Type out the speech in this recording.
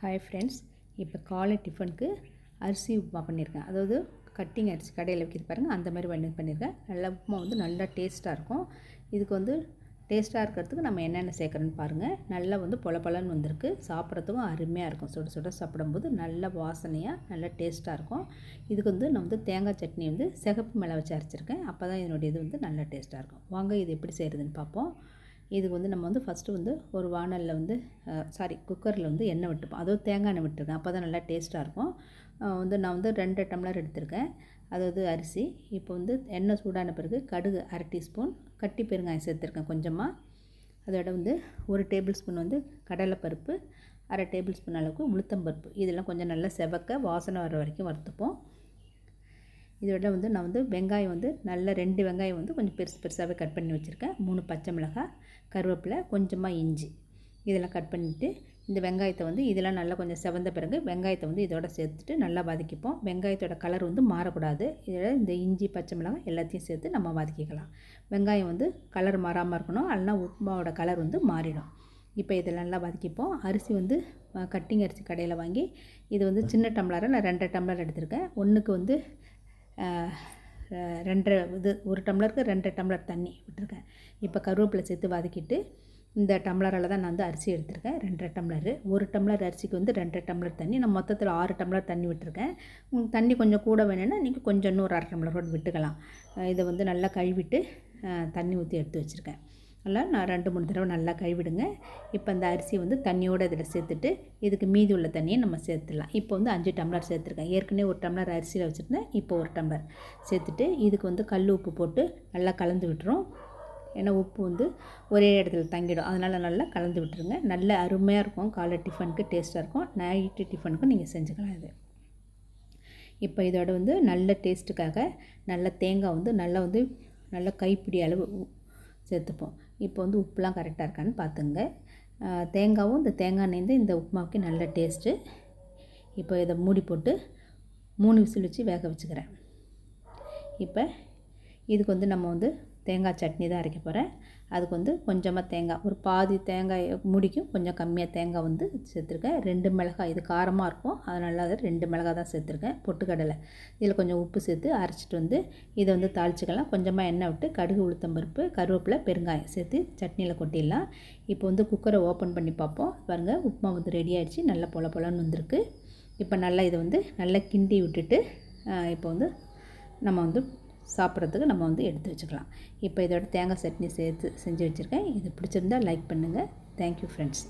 Hi friends, இப்போ காலை டிஃபனுக்கு அரிசி உப்புமா பண்ணியிருக்கேன். அதாவது கட்டிங் அரிசி கடையில் வைக்கிறது பாருங்கள், அந்த மாதிரி பண்ணியிருக்கேன். நல்லா உப்புமா நல்லா டேஸ்ட்டாக இருக்கும். இதுக்கு டேஸ்ட்டாக இருக்கிறதுக்கு நம்ம என்னென்ன சேர்க்குறோன்னு பாருங்கள். நல்லா பொல பொலன்னு வந்திருக்கு. சாப்பிட்றதுக்கும் அருமையாக இருக்கும். சுட சுட சாப்பிடும்போது நல்ல வாசனையாக நல்ல டேஸ்ட்டாக இருக்கும். இதுக்கு நான் தேங்காய் சட்னி சிகப்பு மிளகா வச்சு அரைச்சிருக்கேன். அப்போ தான் இதனுடைய இது நல்லா டேஸ்ட்டாக இருக்கும். வாங்க இது எப்படி செய்கிறதுன்னு பார்ப்போம். இதுக்கு நம்ம ஃபஸ்ட்டு ஒரு வானலில் குக்கரில் எண்ணெய் விட்டுப்போம். அதாவது தேங்காய் எண்ணெய் விட்டுருக்கேன். அப்போ தான் நல்லா டேஸ்ட்டாக இருக்கும். நான் 2 டம்ளர் எடுத்திருக்கேன். அதாவது அரிசி. இப்போ எண்ணெய் சூடான பிறகு கடுகு 1/2 டீஸ்பூன், கட்டி பெருங்காயம் சேர்த்துருக்கேன் கொஞ்சமாக. அதோட 1 டேபிள் ஸ்பூன் கடலைப்பருப்பு, 1/2 டேபிள் ஸ்பூன் அளவுக்கு உளுத்தம்பருப்பு. இதெல்லாம் கொஞ்சம் நல்லா செவக்க வாசனை வர வரைக்கும் வறுத்துப்போம். இதோட நான் வெங்காயம் நல்ல 2 வெங்காயம் கொஞ்சம் பெருசு பெருசாகவே கட் பண்ணி வச்சுருக்கேன். 3 பச்சை மிளகாய், கருவேப்பிலை, கொஞ்சமாக இஞ்சி இதெல்லாம் கட் பண்ணிவிட்டு இந்த வெங்காயத்தை இதெல்லாம் நல்லா கொஞ்சம் செவந்த பிறகு வெங்காயத்தை இதோட சேர்த்துட்டு நல்லா வதக்கிப்போம். வெங்காயத்தோட கலர் மாறக்கூடாது. இதில் இந்த இஞ்சி பச்சை மிளகாய் எல்லாத்தையும் சேர்த்து நம்ம வதக்கிக்கலாம். வெங்காயம் கலர் மாறாமல் இருக்கணும், இல்லைனா உப்புமாவோட கலர் மாறிடும். இப்போ இதெல்லாம் நல்லா வதக்கிப்போம். அரிசி கட்டிங் அரிசி கடையில் வாங்கி இது சின்ன டம்ளரை நான் 2 டம்ளர் எடுத்திருக்கேன். ஒன்றுக்கு 1 டம்ளருக்கு 2 டம்ளர் தண்ணி விட்டுருக்கேன். இப்போ கருவேப்பிலை சேர்த்து வதக்கிட்டு இந்த டம்ளரால் தான் நான் அரிசி எடுத்திருக்கேன். 2 டம்ளரு. 1 டம்ளர் அரிசிக்கு 2 டம்ளர் தண்ணி. நான் மொத்தத்தில் 6 டம்ளர் தண்ணி விட்டுருக்கேன். உங்களுக்கு தண்ணி கொஞ்சம் கூட வேணும்னா நீங்கள் கொஞ்சம் இன்னொரு 1/2 டம்ளரோடு விட்டுக்கலாம். இதை நல்லா கழுவிட்டு தண்ணி ஊற்றி எடுத்து வச்சுருக்கேன். நல்லா நான் 2-3 தடவை நல்லா கழுவிடுங்க. இப்போ அந்த அரிசி தண்ணியோடு இதில் சேர்த்துட்டு இதுக்கு மீதி உள்ள தண்ணியை நம்ம சேர்த்துடலாம். இப்போ 5 டம்ளர் சேர்த்துருக்கேன். ஏற்கனவே 1 டம்ளர் அரிசியில் வச்சுருந்தேன். இப்போ 1 டம்ளர் சேர்த்துட்டு இதுக்கு கல் உப்பு போட்டு நல்லா கலந்து விட்டுரும். ஏன்னா உப்பு ஒரே இடத்துல தங்கிடும். அதனால் நல்லா கலந்து விட்டுருங்க. நல்ல அருமையாக இருக்கும். காலை டிஃபனுக்கு டேஸ்ட்டாக இருக்கும். நைட்டு டிஃபனுக்கும் நீங்கள் செஞ்சுக்கலாம். இது இப்போ இதோட நல்ல டேஸ்ட்டுக்காக நல்ல தேங்காய் நல்ல கைப்பிடி அளவு சேர்த்துப்போம். இப்போ உப்புலாம் கரெக்டாக இருக்கான்னு பார்த்துங்க. தேங்காவும் இந்த தேங்காய் எண்ணெய் இந்த உப்புமாவுக்கு நல்ல டேஸ்ட்டு. இப்போ இதை மூடி போட்டு 3 விசில் வச்சு வேக வச்சுக்கிறேன். இப்போ இதுக்கு நம்ம தேங்காய் சட்னி தான் அரைக்க போகிறேன். அதுக்கு கொஞ்சமாக தேங்காய், ஒரு பாதி தேங்காய் முடிக்கும் கொஞ்சம் கம்மியாக தேங்காய் சேர்த்துருக்கேன். 2 மிளகாய், இது காரமாக இருக்கும் அதனால 2 மிளகாய் தான் சேர்த்துருக்கேன். பொட்டுக்கடலை, இதில் கொஞ்சம் உப்பு சேர்த்து அரைச்சிட்டு இதை தாளிச்சிக்கலாம். கொஞ்சமாக எண்ணெய் விட்டு கடுகு உளுத்தம்பருப்பு கருவேப்பிலை பெருங்காயம் சேர்த்து சட்னியில் கொட்டிடலாம். இப்போ குக்கரை ஓப்பன் பண்ணி பார்ப்போம். பாருங்கள், உப்புமா ரெடி ஆகிடுச்சு. நல்லா பொல பொலன்னு வந்திருக்கு. இப்போ நல்லா இதை நல்லா கிண்டி விட்டுட்டு இப்போ நம்ம சாப்பிட்றதுக்கு நம்ம எடுத்து வச்சுக்கலாம். இப்போ இதோட தேங்காய் சட்னி சேர்த்து செஞ்சு வச்சுருக்கேன். இது பிடிச்சிருந்தால் லைக் பண்ணுங்கள். Thank you friends.